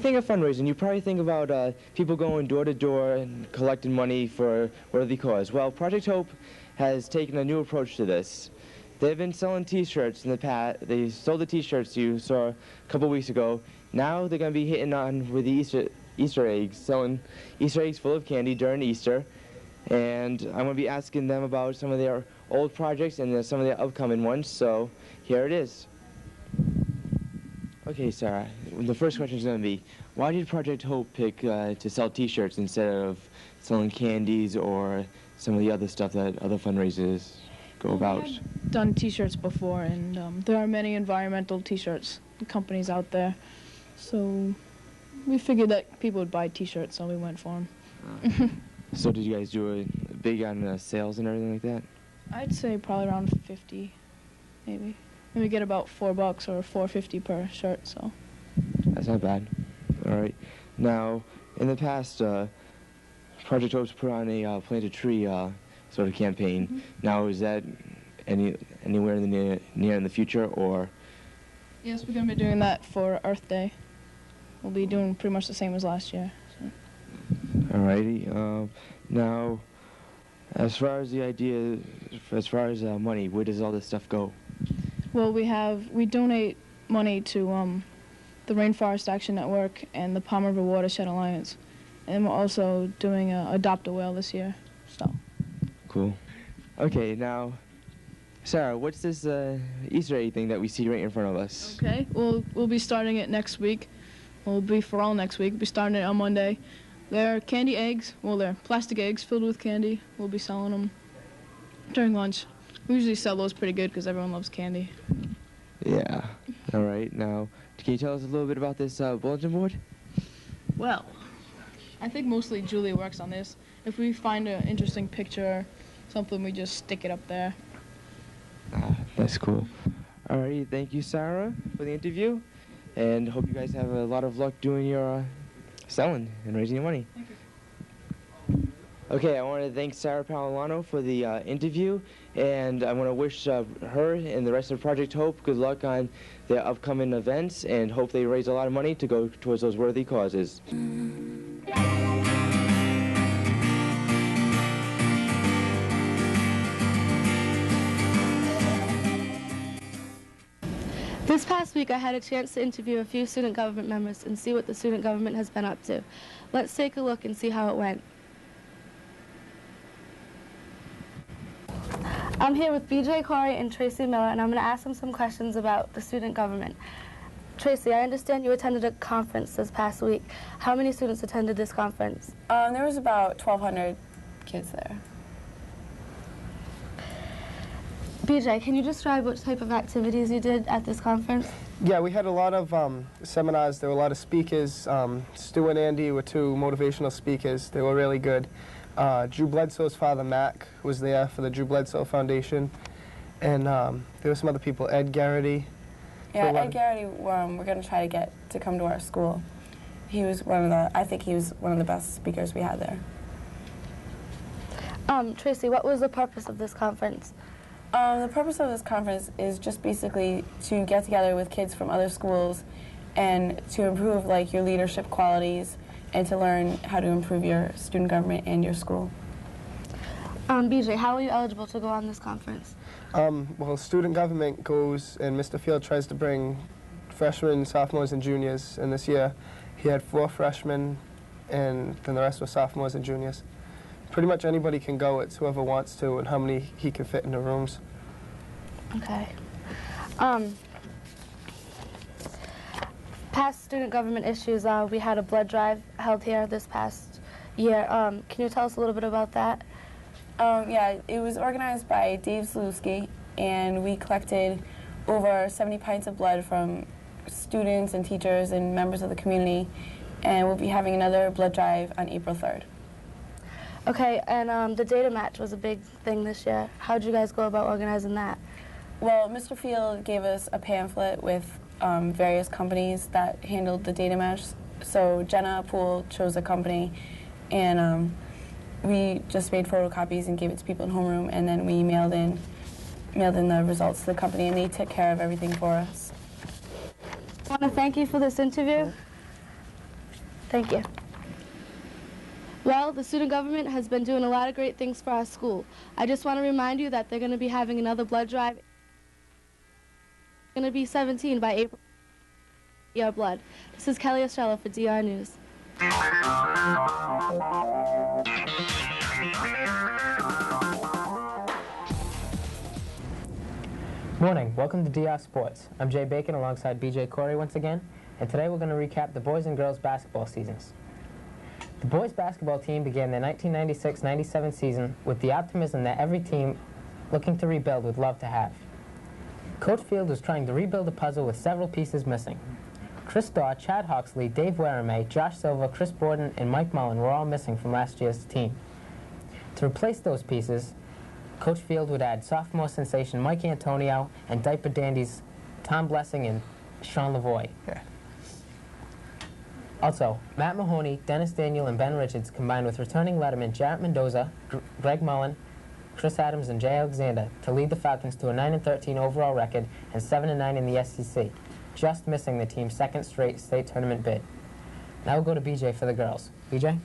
think of fundraising, you probably think about people going door to door and collecting money for worthy cause. Well, Project Hope has taken a new approach to this. They've been selling T-shirts in the past. They sold the T-shirts you saw a couple weeks ago. Now they're going to be hitting on with the Easter eggs, selling Easter eggs full of candy during Easter. And I'm going to be asking them about some of their old projects and some of their upcoming ones. So here it is. Okay, Sarah, the first question is going to be, why did Project Hope pick to sell T-shirts instead of selling candies or some of the other stuff that other fundraisers go about? I've done T-shirts before, and there are many environmental T-shirts companies out there. So we figured that people would buy T-shirts, so we went for them. So did you guys do a big on sales and everything like that? I'd say probably around 50, maybe. And we get about $4 or $4.50 per shirt, so. That's not bad. All right. Now, in the past, Project Hope's put on a plant a tree sort of campaign. Mm-hmm. Now, is that anywhere in the near in the future, or? Yes, we're going to be doing that for Earth Day. We'll be doing pretty much the same as last year. So. All righty. Now, as far as the idea, as far as money, where does all this stuff go? Well, we donate money to the Rainforest Action Network and the Palm River Watershed Alliance. And we're also doing Adopt a Whale this year, so. Cool. Okay, now, Sarah, what's this Easter egg thing that we see right in front of us? Okay, we'll be starting it next week. We'll be for all next week. We'll be starting it on Monday. They're candy eggs. Well, they're plastic eggs filled with candy. We'll be selling them during lunch. We usually sell those pretty good because everyone loves candy. Yeah. All right. Now, can you tell us a little bit about this bulletin board? Well, I think mostly Julie works on this. If we find an interesting picture, something, we just stick it up there. That's cool. All right. Thank you, Sarah, for the interview. And hope you guys have a lot of luck doing your selling and raising your money. Thank you. Okay, I want to thank Sarah Paolano for the interview, and I want to wish her and the rest of Project Hope good luck on their upcoming events, and hope they raise a lot of money to go towards those worthy causes. This past week, I had a chance to interview a few student government members and see what the student government has been up to. Let's take a look and see how it went. I'm here with BJ Corey and Tracy Miller, and I'm going to ask them some questions about the student government. Tracy, I understand you attended a conference this past week. How many students attended this conference? There was about 1,200 kids there. BJ, can you describe what type of activities you did at this conference? Yeah, we had a lot of seminars. There were a lot of speakers. Stu and Andy were two motivational speakers. They were really good. Drew Bledsoe's father, Mac, was there for the Drew Bledsoe Foundation. And there were some other people, Ed Garrity. Yeah, Ed Garrity, we're going to try to get to come to our school. He was I think he was one of the best speakers we had there. Tracy, what was the purpose of this conference? The purpose of this conference is just basically to get together with kids from other schools and to improve like your leadership qualities and to learn how to improve your student government and your school. BJ, how are you eligible to go on this conference? Well, student government goes, and Mr. Field tries to bring freshmen, sophomores, and juniors. And this year, he had 4 freshmen, and then the rest were sophomores and juniors. Pretty much anybody can go. It's whoever wants to and how many he can fit in the rooms. Okay. Past student government issues, we had a blood drive held here this past year. Can you tell us a little bit about that? Yeah, it was organized by Dave Zalewski, and we collected over 70 pints of blood from students and teachers and members of the community, and we'll be having another blood drive on April 3rd. Okay, and the data match was a big thing this year. How did you guys go about organizing that? Well, Mr. Field gave us a pamphlet with various companies that handled the data match. So Jenna Poole chose a company, and we just made photocopies and gave it to people in homeroom, and then we mailed in the results to the company, and they took care of everything for us. I want to thank you for this interview. Thank you. Well, the student government has been doing a lot of great things for our school. I just want to remind you that they're going to be having another blood drive. It's going to be 17 by April. Your blood. This is Kelly Estrella for DR News. Morning, welcome to DR Sports. I'm Jay Bacon alongside BJ Corey once again, and today we're going to recap the boys and girls basketball seasons. The boys basketball team began their 1996-97 season with the optimism that every team looking to rebuild would love to have. Coach Field was trying to rebuild a puzzle with several pieces missing. Chris Daw, Chad Hawksley, Dave Warame, Josh Silva, Chris Borden, and Mike Mullen were all missing from last year's team. To replace those pieces, Coach Field would add sophomore sensation Mike Antonio and diaper dandies Tom Blessing and Sean Lavoie. Yeah. Also, Matt Mahoney, Dennis Daniel, and Ben Richards combined with returning letterman Jarrett Mendoza, Greg Mullen, Chris Adams, and Jay Alexander to lead the Falcons to a 9-13 overall record and 7-9 in the SEC, just missing the team's second straight state tournament bid. Now we'll go to BJ for the girls. BJ?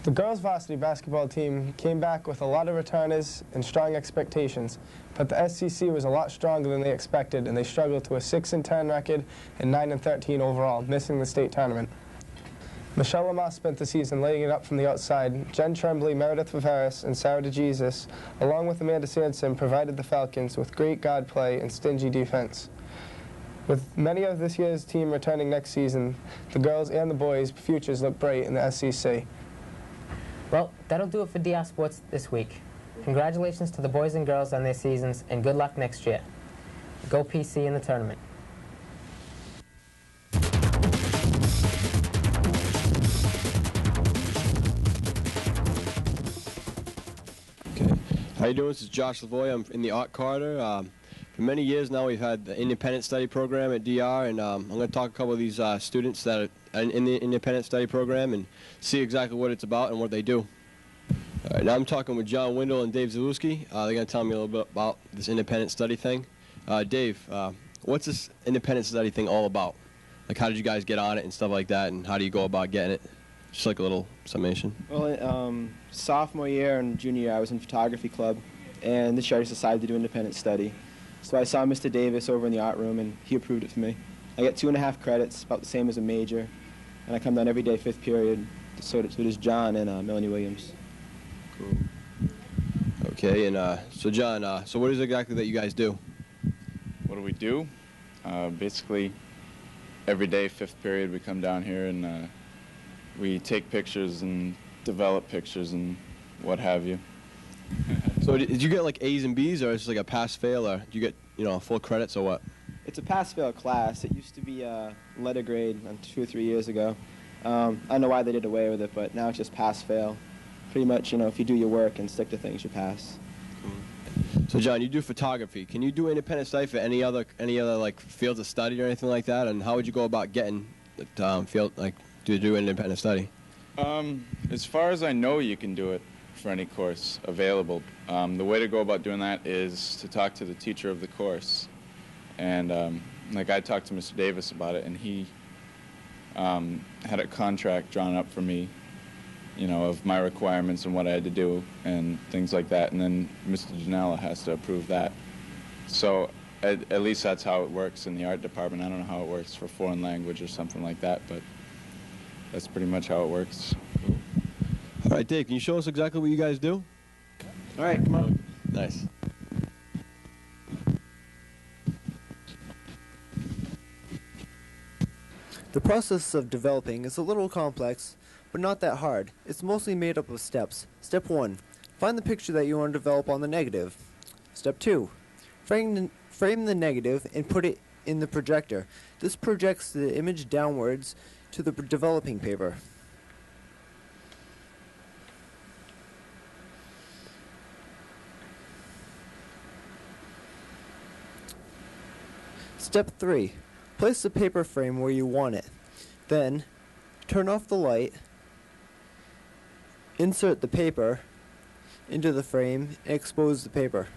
The girls' varsity basketball team came back with a lot of returners and strong expectations, but the SEC was a lot stronger than they expected, and they struggled to a 6-10 record and 9-13 overall, missing the state tournament. Michelle Lamar spent the season laying it up from the outside. Jen Tremblay, Meredith Viveris, and Sarah DeJesus, along with Amanda Sanson, provided the Falcons with great guard play and stingy defense. With many of this year's team returning next season, the girls and the boys' futures look bright in the SEC. Well, that'll do it for DR Sports this week. Congratulations to the boys and girls on their seasons, and good luck next year. Go PC in the tournament. Okay. How you doing? This is Josh Lavoie. I'm in the art corridor. For many years now, we've had the independent study program at DR, and I'm going to talk to a couple of these students that are in the independent study program and see exactly what it's about and what they do. All right, now I'm talking with John Windle and Dave Zalewski. They're going to tell me a little bit about this independent study thing. Dave, what's this independent study thing all about? Like, how did you guys get on it and stuff like that, and how do you go about getting it? Just like a little summation. Well, sophomore year and junior year, I was in photography club, and this year I just decided to do independent study. So I saw Mr. Davis over in the art room, and he approved it for me. I get 2.5 credits, about the same as a major, and I come down every day, 5th period. So does John and Melanie Williams. Cool. Okay, and so John, so what is it exactly that you guys do? What do we do? Basically, every day, 5th period, we come down here and we take pictures and develop pictures and what have you. So did you get like A's and B's, or is it like a pass-fail, or do you get, full credits, or what? It's a pass-fail class. It used to be a letter grade 2 or 3 years ago. I don't know why they did away with it, but now it's just pass-fail. Pretty much, if you do your work and stick to things, you pass. So John, you do photography. Can you do independent study for any other like fields of study or anything like that? And how would you go about getting the field to do independent study? As far as I know, you can do it for any course available. The way to go about doing that is to talk to the teacher of the course. And I talked to Mr. Davis about it, and he had a contract drawn up for me, of my requirements and what I had to do and things like that. And then Mr. Janella has to approve that. So at least that's how it works in the art department. I don't know how it works for foreign language or something like that, but that's pretty much how it works. All right, Dave, can you show us exactly what you guys do? All right, come on. Nice. The process of developing is a little complex, but not that hard. It's mostly made up of steps. Step 1. Find the picture that you want to develop on the negative. Step 2. Frame the negative and put it in the projector. This projects the image downwards to the developing paper. Step 3. Place the paper frame where you want it. Then, turn off the light, insert the paper into the frame, and expose the paper.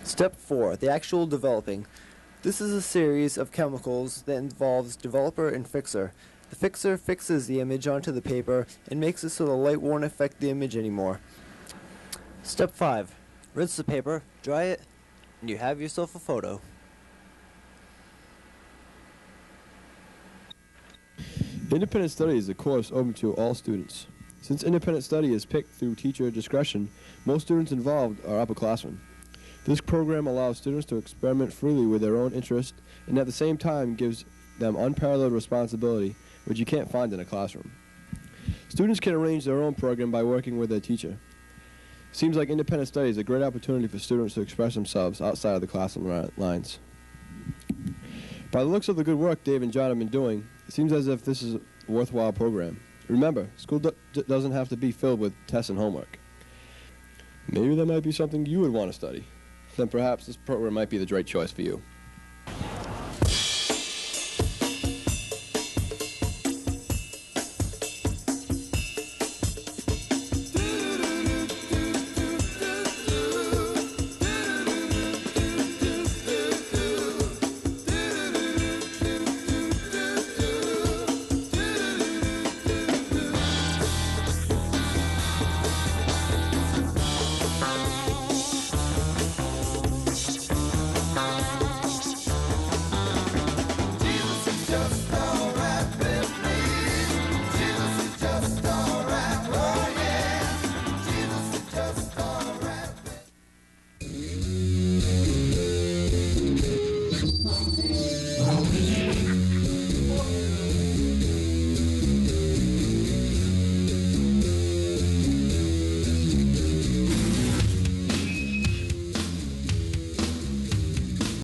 Step 4, the actual developing. This is a series of chemicals that involves developer and fixer. The fixer fixes the image onto the paper and makes it so the light won't affect the image anymore. Step 5, rinse the paper, dry it, and you have yourself a photo. Independent study is a course open to all students. Since independent study is picked through teacher discretion, most students involved are upperclassmen. This program allows students to experiment freely with their own interest and at the same time gives them unparalleled responsibility, which you can't find in a classroom. Students can arrange their own program by working with their teacher. Seems like independent study is a great opportunity for students to express themselves outside of the classroom lines. By the looks of the good work Dave and John have been doing, it seems as if this is a worthwhile program. Remember, school doesn't have to be filled with tests and homework. Maybe that might be something you would want to study. Then perhaps this program might be the right choice for you.